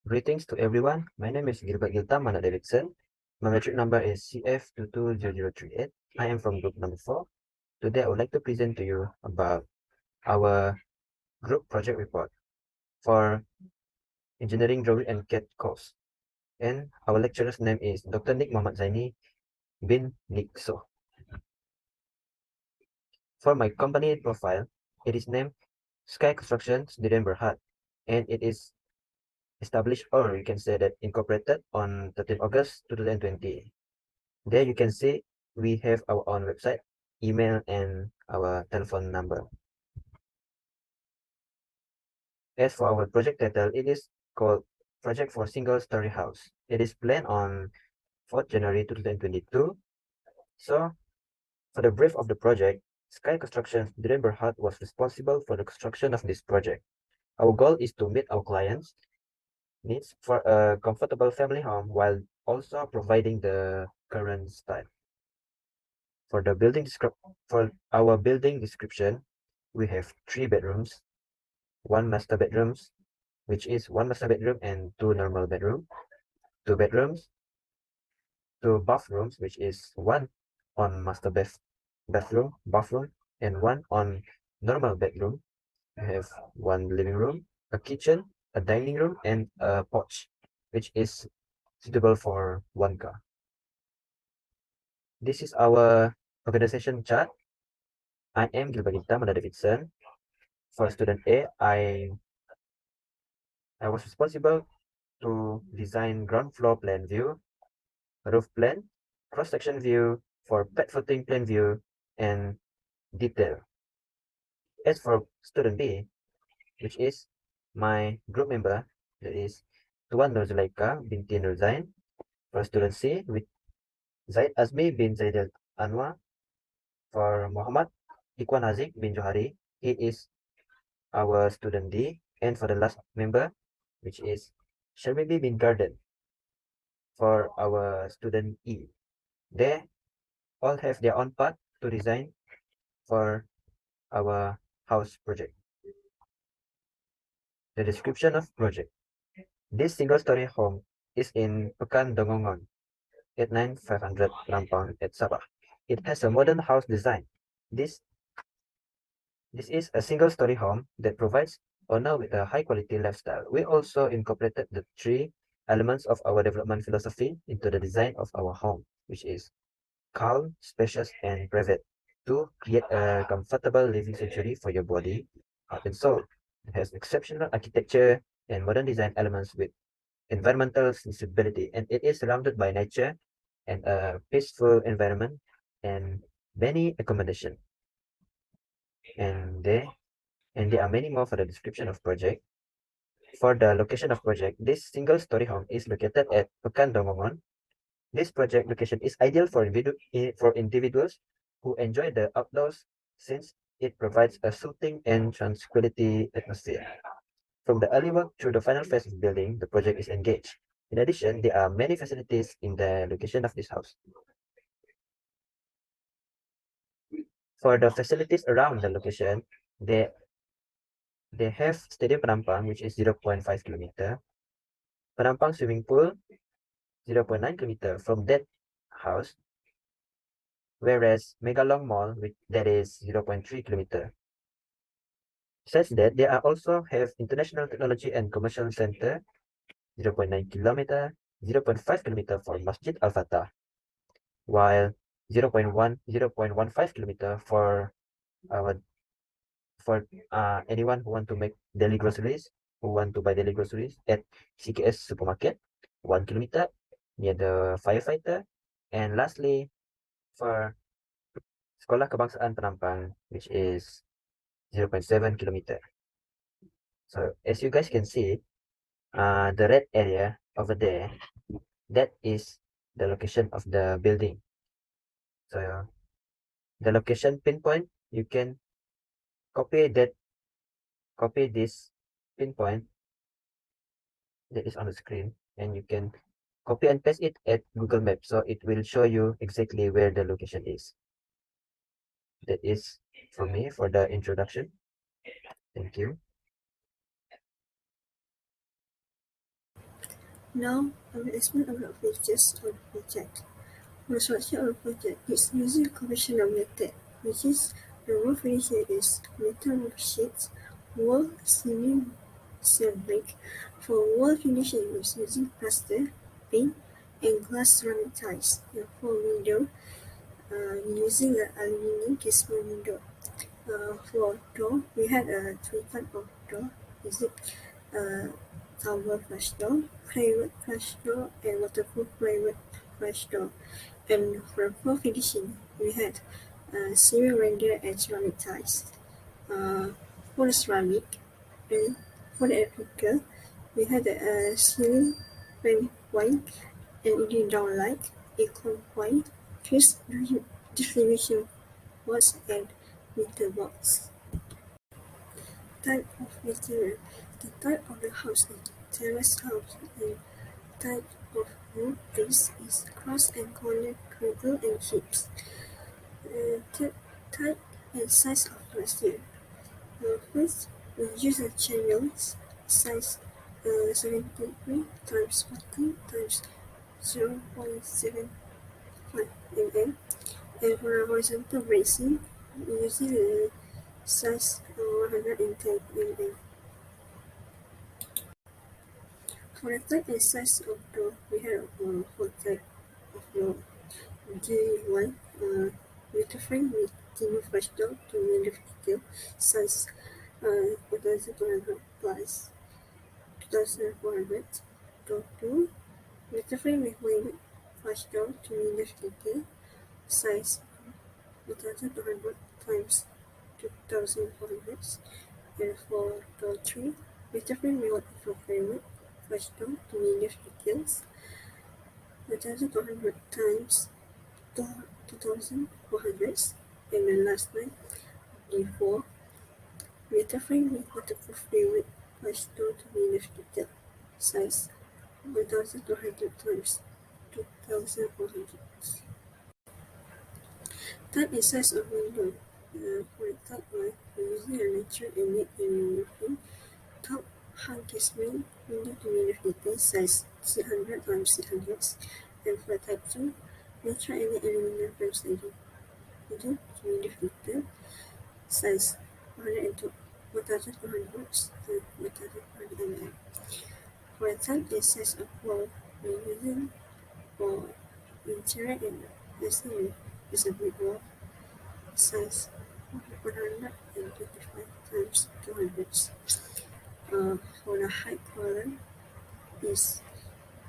Greetings to everyone. My name is Gilbert Giltam Mana Davidson. My metric number is CF220038. I am from group number 4. Today I would like to present to you about our group project report for engineering drawing and CAD course. And our lecturer's name is Dr. Nick Muhammad Zaini bin Nick So. For my company profile, it is named Sky Constructions Durian Berhad, and it is established, or you can say that incorporated on 13 August 2020. There you can see we have our own website, email, and our telephone number. As for our project title, it is called Project for Single Story House. It is planned on 4th January 2022. So, for the brief of the project, Sky Constructions Durian Berhad was responsible for the construction of this project. Our goal is to meet our clients' needs for a comfortable family home while also providing the current style. For our building description, we have 3 bedrooms, 1 master bedrooms, which is 1 master bedroom and 2 normal bedroom, 2 bedrooms, 2 bathrooms, which is 1 on bathroom, and 1 on normal bedroom. We have 1 living room, a kitchen, a dining room, and a porch, which is suitable for 1 car. This is our organization chart. I am Gilbert Intam Davidson. For student A, I was responsible to design ground floor plan view, roof plan, cross-section view, for pad footing plan view, and detail. As for student B, which is my group member, that is Tuan Nur Zulaika binti Nur Zain. For student C, with Zaid Azmi bin Zaid Anwar. For Muhammad Ikwan Hazik bin Johari, he is our student D. And for the last member, which is Sharmibi bin Garden, for our student E. They all have their own part to design for our house project. The description of project. This single-story home is in Pekan Dongongon, 89500 Lampang at Sabah. It has a modern house design. This is a single-story home that provides owner with a high-quality lifestyle. We also incorporated the 3 elements of our development philosophy into the design of our home, which is calm, spacious, and private, to create a comfortable living sanctuary for your body, heart, and soul. It has exceptional architecture and modern design elements with environmental sustainability, and it is surrounded by nature and a peaceful environment and many accommodation. And there are many more for the description of project. For the location of project, this single-story home is located at Pekan Dongongon. This project location is ideal for individuals who enjoy the outdoors, since it provides a soothing and tranquility atmosphere. From the early work through the final phase of building, the project is engaged. In addition, there are many facilities in the location of this house. For the facilities around the location, they have Stadium Penampang, which is 0.5 kilometer, Penampang swimming pool, 0.9 kilometer from that house, whereas Megalong Mall, that is 0.3 kilometer. Besides that, they are also have International Technology and Commercial Center, 0.9 kilometer, 0.5 kilometer for Masjid Al-Fatah, while 0.15 kilometer for our anyone who want to make daily groceries, who want to buy daily groceries at CKS Supermarket, 1 kilometer near the firefighter, and lastly for Sekolah Kebangsaan Penampang, which is 0.7 kilometer. So as you guys can see, the red area over there, that is the location of the building. So the location pinpoint, you can copy this pinpoint that is on the screen, and you can copy and paste it at Google Maps, so it will show you exactly where the location is. That is for me for the introduction. Thank you. Now, I will explain about features of the project. The structure of the project is using conventional method, which is the wall finishing is metal roof sheets, wall ceiling ceramic. For wall finishing is using plaster, paint, and glass ceramic tiles. And for window, using the aluminum casement window. For door, we had three types of door. Is it tower flash door, private flash door, and waterproof private flash door. And for floor finishing, we had ceiling render and ceramic tiles. For the ceramic, and for the electrical, we had ceiling fan white, LED downlight, aircon white, fuse distribution box, and meter box. Type of material. The type of the house is terrace house, and type of roof base is cross and corner cradle and chips. Type and size of glacier. First, we use a channels size 73 times 40 times 0.75 mm, and for a horizontal bracing, using a size 110 mm. For the type and size of door, we have four type of door. D1 meter frame with thin flash door to meter detail size 1200 plus 2400. Door 2 meter frame with wide flash door to meter detail size 1200 times 2400. And for door 3 meter frame with waterproof frame flash door to meter details 1200 times 2400. And the last one, D4 meter frame with waterproof frame flash door to meter detail size 1200 times 2400. Type and size of window. For type 1, using a natural and net roofing. Top hung casement window to meter detail size 600 times 600. And for type 2, natural and net aluminum frame siding window to meter detail size 102 1200 and 1200 mm. For type and size of wall, we're using for interior and exterior is a brick wall size 125 times 200. For the height column is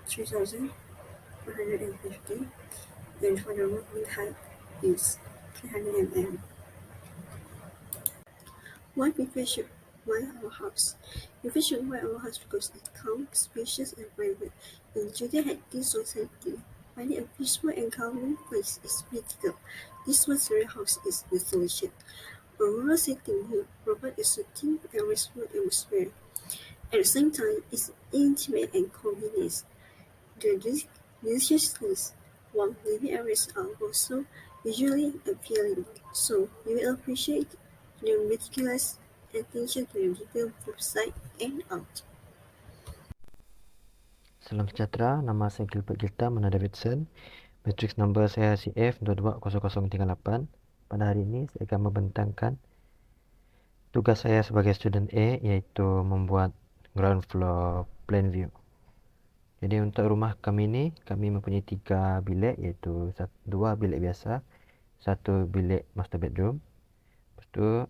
3150, and for the roof height is 300 mm. Why people should buy our house? People should buy our house because it's calm, spacious, and private. In Judean society, finding a peaceful and calming place is critical. This luxury house is the solution. A rural setting will provide a soothing and restful atmosphere. At the same time, it's intimate and convenient. The delicious taste, warm living areas are also visually appealing, so you will appreciate the meticulous attention to the detail both side and out. Salam sejahtera, nama saya Gilbert Gilta Mana Davidson. Matrix number saya CF220038. Pada hari ini saya akan membentangkan tugas saya sebagai student A, yaitu membuat ground floor plan view. Jadi untuk rumah kami ini, kami mempunyai 3 bilik, iaitu 2 bilik biasa, 1 bilik master bedroom. Lepas tu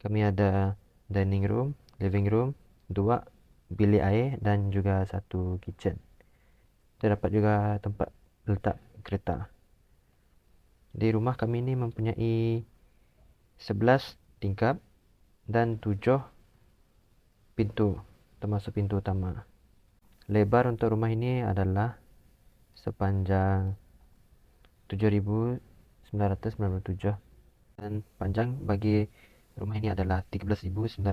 kami ada dining room, living room, 2 bilik air dan juga 1 kitchen. Terdapat juga tempat letak kereta. Di rumah kami ini mempunyai 11 tingkap dan 7 pintu, termasuk pintu utama. Lebar untuk rumah ini adalah sepanjang 7.997 dan panjang bagi rumah ini adalah 13.947.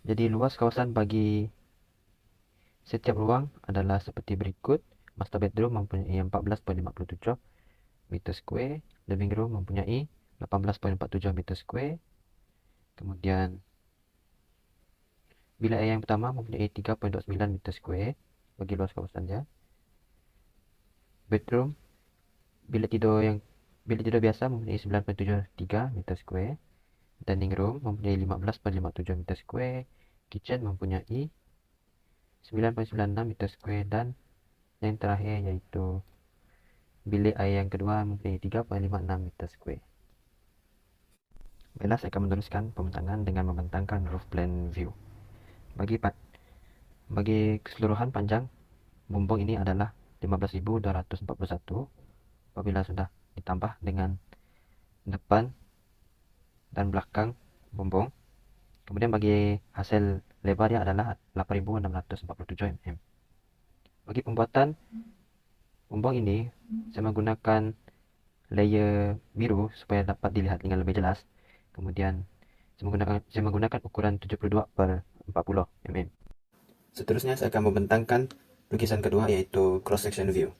Jadi luas kawasan bagi setiap ruang adalah seperti berikut. Master bedroom mempunyai 14.57 meter square, living room mempunyai 18.47 meter square, kemudian Bilik air yang pertama mempunyai 3.29 meter square bagi luas kawasannya. Bedroom, bilik tidur biasa mempunyai 9.73 meter square. Dining room mempunyai 15.57 meter square. Kitchen mempunyai 9.96 meter square, dan yang terakhir yaitu bilik air yang kedua mempunyai 3.56 meter square. Baiklah, saya akan meneruskan pembentangan dengan membentangkan roof plan view. Bagi keseluruhan panjang bumbung ini adalah 15.241 apabila sudah ditambah dengan depan dan belakang bumbung. Kemudian bagi hasil lebarnya adalah 8.647 mm. Bagi pembuatan bumbung ini, saya menggunakan layer biru supaya dapat dilihat dengan lebih jelas. Kemudian saya menggunakan ukuran 72/40 mm. Seterusnya saya akan membentangkan lukisan kedua, yaitu cross section view.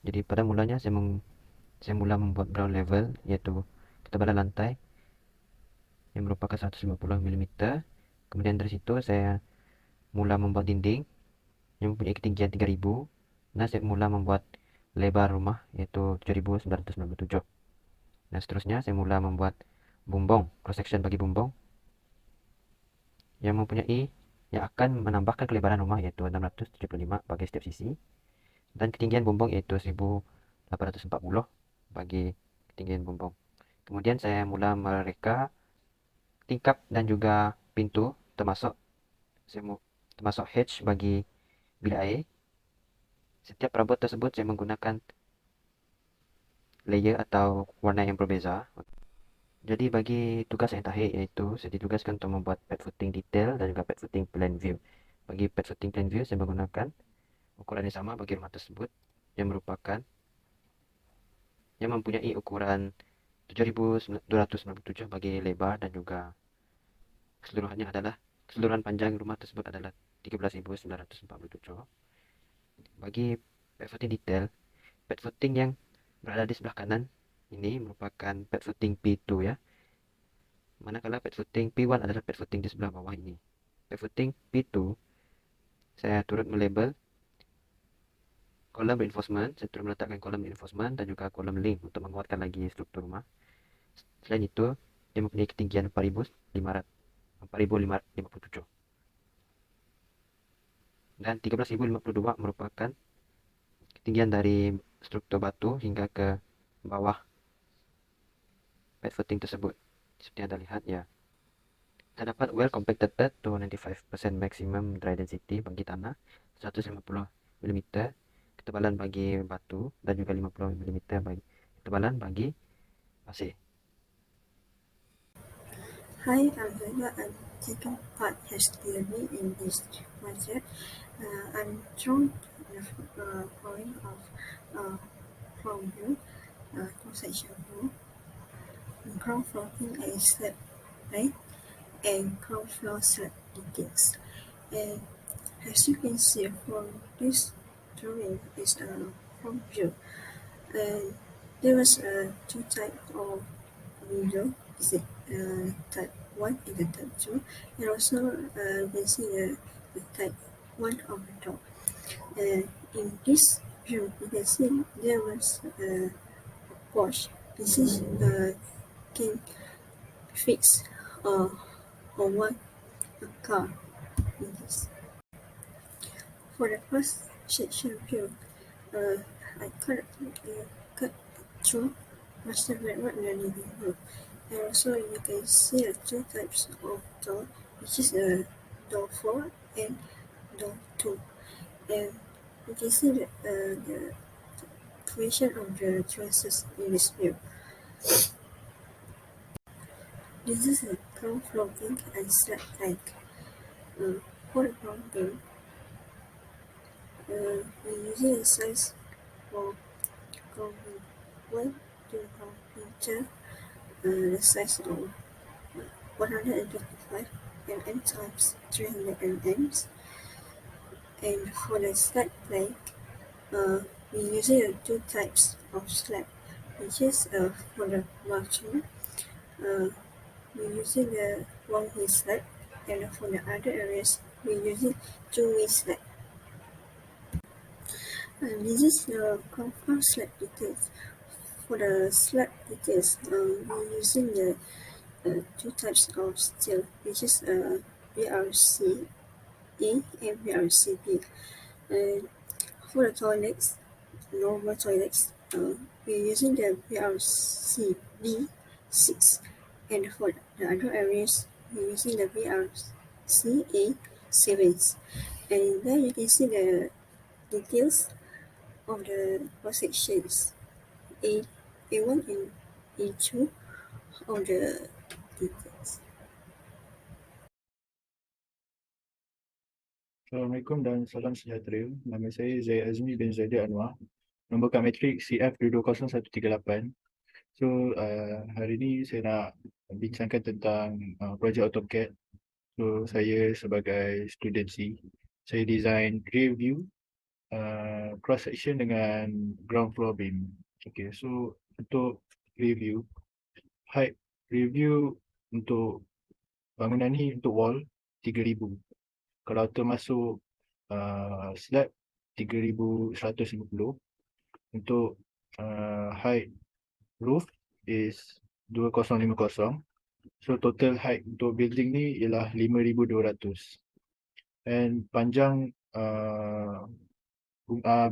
Jadi pada mulanya saya mula membuat ground level, yaitu ketebalan lantai yang merupakan 150 mm. Kemudian dari situ saya mula membuat dinding yang mempunyai ketinggian 3000. Nah, saya mula membuat lebar rumah, yaitu 7997. Dan seterusnya saya mula membuat bumbung, cross section bagi bumbung yang akan menambahkan kelebaran rumah, yaitu 675 bagi setiap sisi, dan ketinggian bumbung yaitu 1840 bagi ketinggian bumbung. Kemudian saya mula mereka tingkap dan juga pintu, termasuk hatch bagi bilik air. Setiap perabot tersebut saya menggunakan layer atau warna yang berbeza. Jadi bagi tugas yang terakhir, yaitu saya ditugaskan untuk membuat pad footing detail dan juga pad footing plan view. Bagi pad footing plan view, saya menggunakan ukuran yang sama bagi rumah tersebut, yang mempunyai ukuran 7297 bagi lebar, dan juga keseluruhan panjang rumah tersebut adalah 13.947. Bagi pad footing detail, pad footing yang berada di sebelah kanan ini merupakan pad footing P2 ya. Manakala pad footing P1 adalah pad footing di sebelah bawah ini. Pad footing P2 saya turut melabel kolom reinforcement, saya turut meletakkan kolom reinforcement dan juga kolom link untuk menguatkan lagi struktur rumah. Selain itu, dia mempunyai ketinggian 4.557 dan 13.052 merupakan ketinggian dari struktur batu hingga ke bawah pad footing tersebut. Seperti Anda lihat ya, terdapat well compacted pad to 95% maximum dry density bagi tanah, 150 mm ketebalan bagi batu, dan juga 50 mm bagi ketebalan bagi pasir. Hi, I'm Bella. I'm taking part HDMI in this project. I'm drawn the point of from view, cross-section view, ground floating a slab plate, and ground floor slab details. And as you can see from this drawing is a front view. And there was two types of window. Is it type 1 and the type 2? And also you can see the type 1 of the door. In this view, you can see there was a porch. This is can fix or one a car in this. For the first section view, I cut through master bedroom and the living room. And also you can see two types of door, which is door 4 and door 2. And you can see the creation of the choices in this view. This is a ground floating and slab plank. For the ground beam, we're using a size for ground beam 1 to ground beam 2, the size of 125 mm times 300 mm. And for the slab plank, we're using two types of slab, which is for the mulching, we're using the 1 way slab, and for the other areas, we're using two-way slab. This is the compound slab details. For the slab details, we're using the two types of steel, which is BRC A and BRC B. For the toilets, normal toilets, we're using the BRC B6, and for the other areas, we're using the BRC A7. And there you can see the details of the cross sections A1 and A2 of the details. Assalamualaikum dan salam sejahtera. Nama saya Zai Azmi bin Zaidi Anwar. Nombor kad matrik CF2200138. So, hari ini saya nak bincangkan tentang projek AutoCAD. So, saya sebagai student C, saya design rear view, cross section dengan ground floor beam. Okay, so untuk rear view, height rear view untuk bangunan ni untuk wall 3000. Kalau termasuk slab 3150. Untuk height roof is 2050. So total height untuk building ni ialah 5200. And panjang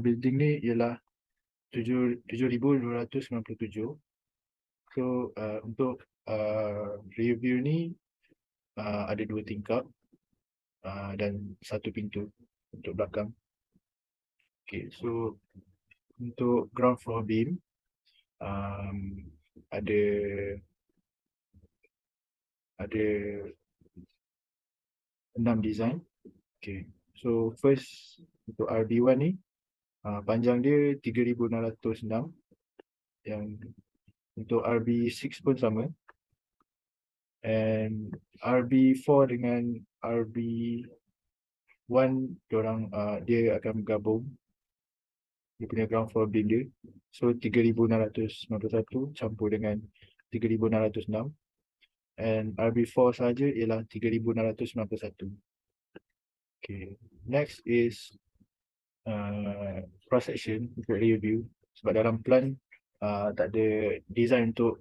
building ni ialah 7297. So untuk rear view ni ada 2 tingkap dan 1 pintu untuk belakang. Okay, so untuk ground floor beam ada 6 design. Okay, so first untuk RB1 ni panjang dia 3606. Yang untuk RB6 pun sama. And RB4 dengan RB1 dia akan bergabung dia punya ground floor beam dia. So 3691 campur dengan 3606. And RB4 saja ialah 3691. Okay, next is cross section untuk rear view. Sebab dalam plan tak ada design untuk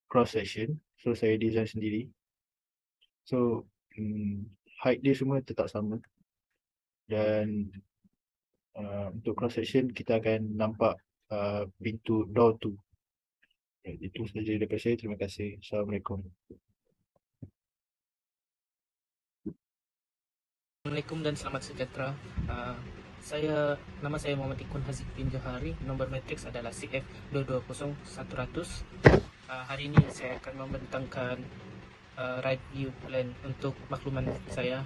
cross section, so saya design sendiri. So height dia semua tetap sama. Dan untuk cross section kita akan nampak pintu door 2. Itu sahaja daripada saya. Terima kasih. Assalamualaikum. Assalamualaikum dan selamat sejahtera. Nama saya Muhammad Ikun Haziq bin Johari. Nombor matriks adalah CF220100. Hari ini saya akan membentangkan right view plan untuk makluman saya.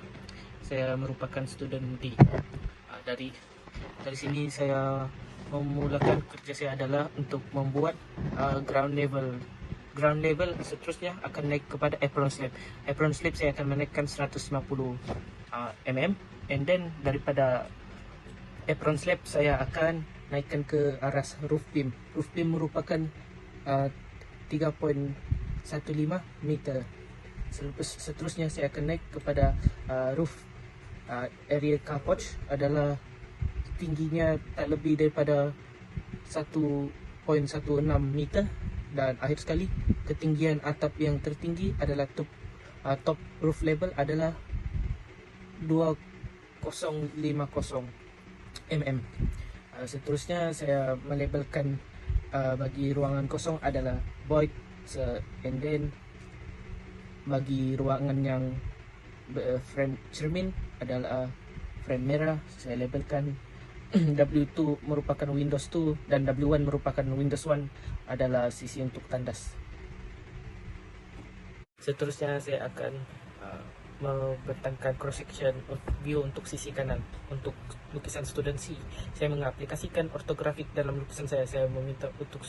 Saya merupakan student D. Dari sini saya memulakan kerja saya adalah untuk membuat ground level. Ground level seterusnya akan naik kepada apron slab. Apron slab saya akan menaikkan 150 mm, and then daripada apron slab saya akan naikkan ke aras roof beam. Roof beam merupakan 3.15 meter. Seterusnya saya akan naik kepada roof area car porch adalah tingginya tak lebih daripada 1.16 meter, dan akhir sekali ketinggian atap yang tertinggi adalah top roof level adalah 2050 mm. Seterusnya saya melabelkan bagi ruangan kosong adalah void, and then bagi ruangan yang frame cermin adalah frame merah. Saya labelkan W2 merupakan Windows 2 dan W1 merupakan Windows 1 adalah sisi untuk tandas. Seterusnya saya akan membentangkan cross section view untuk sisi kanan untuk lukisan student C. Saya mengaplikasikan ortografik dalam lukisan saya. Saya meminta untuk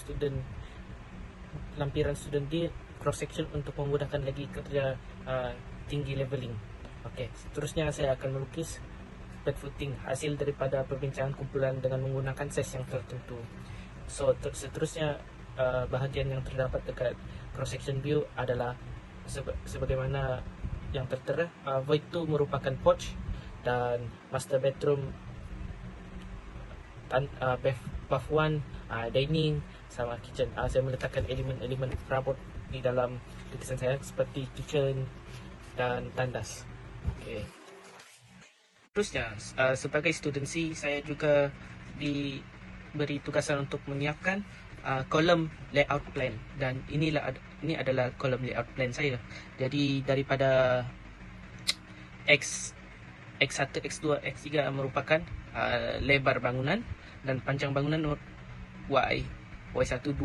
lampiran student D cross section untuk memudahkan lagi kerja tinggi leveling. Okey, seterusnya saya akan melukis bed footing hasil daripada perbincangan kumpulan dengan menggunakan size yang tertentu. So seterusnya bahagian yang terdapat dekat cross section view adalah sebagaimana yang tertera. Void tu merupakan porch dan master bedroom, bath 1, dining sama kitchen. Saya meletakkan elemen-elemen perabot di dalam lukisan saya seperti kitchen dan tandas. Okay. Terusnya, sebagai student C, saya juga diberi tugasan untuk menyiapkan kolom layout plan, dan ini adalah kolom layout plan saya. Jadi daripada X1, X2, X3 merupakan lebar bangunan dan panjang bangunan Y1, 2,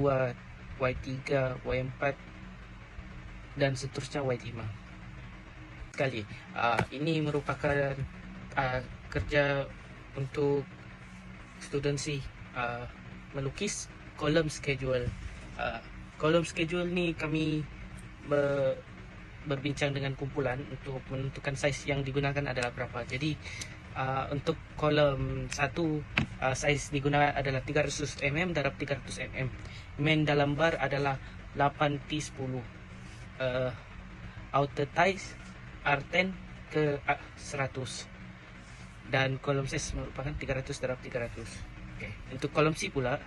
Y3, Y4 dan seterusnya Y5. Sekali, ini merupakan kerja untuk student C, melukis kolom schedule. Kolom schedule ni kami berbincang dengan kumpulan untuk menentukan saiz yang digunakan adalah berapa. Jadi untuk kolom 1, saiz digunakan adalah 300 mm darab 300 mm. Main dalam bar adalah 8T10. Outer ties R10 ke 100. Dan kolom size merupakan 300 darab 300. Okay. Untuk kolom C pula,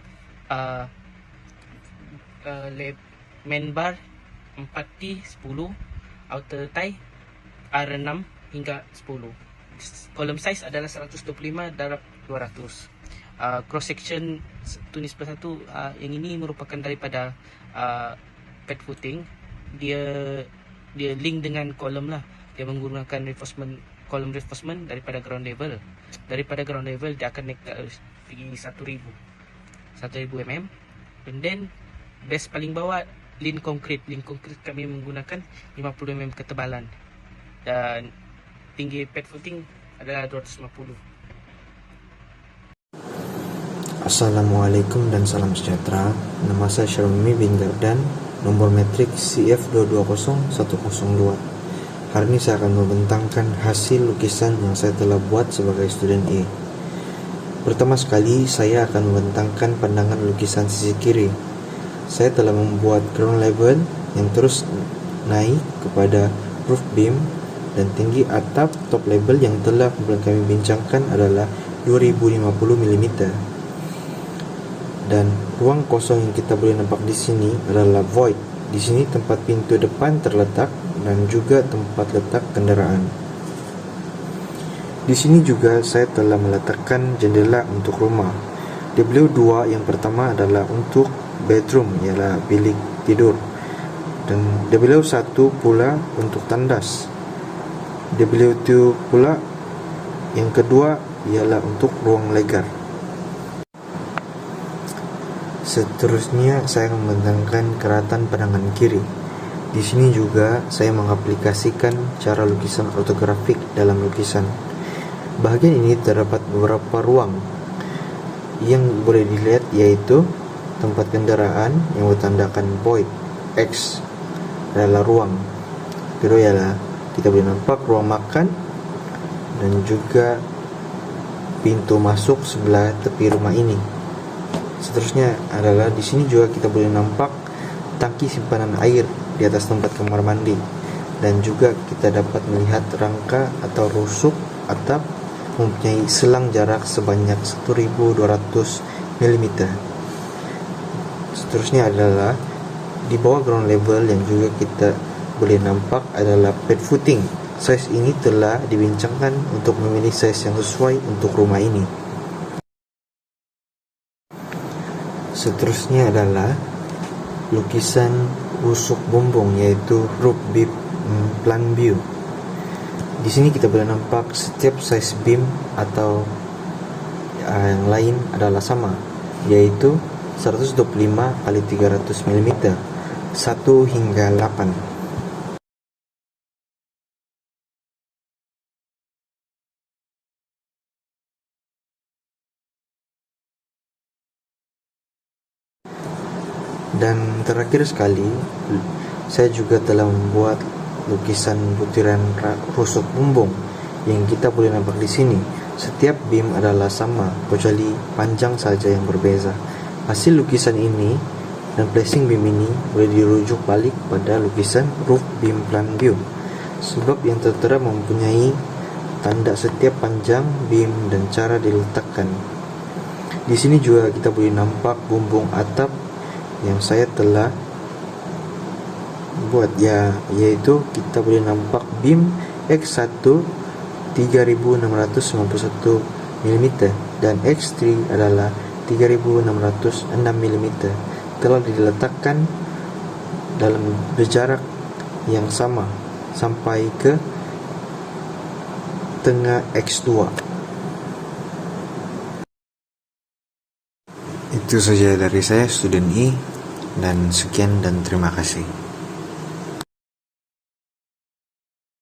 main bar 4T10, outer tie R6 hingga 10. Kolom size adalah 125 darab 200. Cross section tunis plus 1, yang ini merupakan daripada pad footing. Dia link dengan kolom lah. Dia menggunakan kolom reinforcement daripada ground level. Daripada ground level dia akan naik pergi 1000 mm. And then base paling bawah lin konkrit. Lin konkrit kami menggunakan 50 mm ketebalan. Dan tinggi pad footing adalah 250. Assalamualaikum dan salam sejahtera. Nama saya Syarumi bin Gardan, nomor metrik CF220102. Hari ini saya akan membentangkan hasil lukisan yang saya telah buat sebagai student A. Pertama sekali, saya akan membentangkan pandangan lukisan sisi kiri. Saya telah membuat ground level yang terus naik kepada roof beam, dan tinggi atap top level yang telah kami bincangkan adalah 2050 mm. Dan ruang kosong yang kita boleh nampak di sini adalah void. Di sini tempat pintu depan terletak dan juga tempat letak kenderaan. Di sini juga saya telah meletakkan jendela untuk rumah. W2 yang pertama adalah untuk bedroom, ialah bilik tidur. Dan W1 pula untuk tandas. W2 pula yang kedua ialah untuk ruang legar. Seterusnya saya membentangkan keratan pandangan kiri. Di sini juga saya mengaplikasikan cara lukisan ortografik dalam lukisan. Bahagian ini terdapat beberapa ruang yang boleh dilihat, yaitu tempat kendaraan yang bertandakan void. X adalah ruang. Kedua ialah kita boleh nampak ruang makan dan juga pintu masuk sebelah tepi rumah ini. Seterusnya adalah di sini juga kita boleh nampak tangki simpanan air di atas tempat kamar mandi, dan juga kita dapat melihat rangka atau rusuk atap mempunyai selang jarak sebanyak 1200 mm. Seterusnya adalah di bawah ground level yang juga kita boleh nampak adalah pad footing. Saiz ini telah dibincangkan untuk memilih saiz yang sesuai untuk rumah ini. Seterusnya adalah lukisan rusuk bumbung, yaitu roof beam plan view. Di sini kita boleh nampak setiap size beam atau yang lain adalah sama, yaitu 125 kali 300 mm, 1 hingga 8. Dan terakhir sekali, saya juga telah membuat lukisan butiran rusuk bumbung yang kita boleh nampak di sini. Setiap beam adalah sama, kecuali panjang saja yang berbeza. Hasil lukisan ini dan placing beam ini boleh dirujuk balik pada lukisan roof beam plan view. sebab yang tertera mempunyai tanda setiap panjang beam dan cara diletakkan. Di sini juga kita boleh nampak bumbung atap yang saya telah buat, yaitu kita boleh nampak beam X1 3691 mm dan X3 adalah 3606 mm telah diletakkan dalam berjarak yang sama sampai ke tengah X2. Itu saja dari saya, student I, dan sekian dan terima kasih.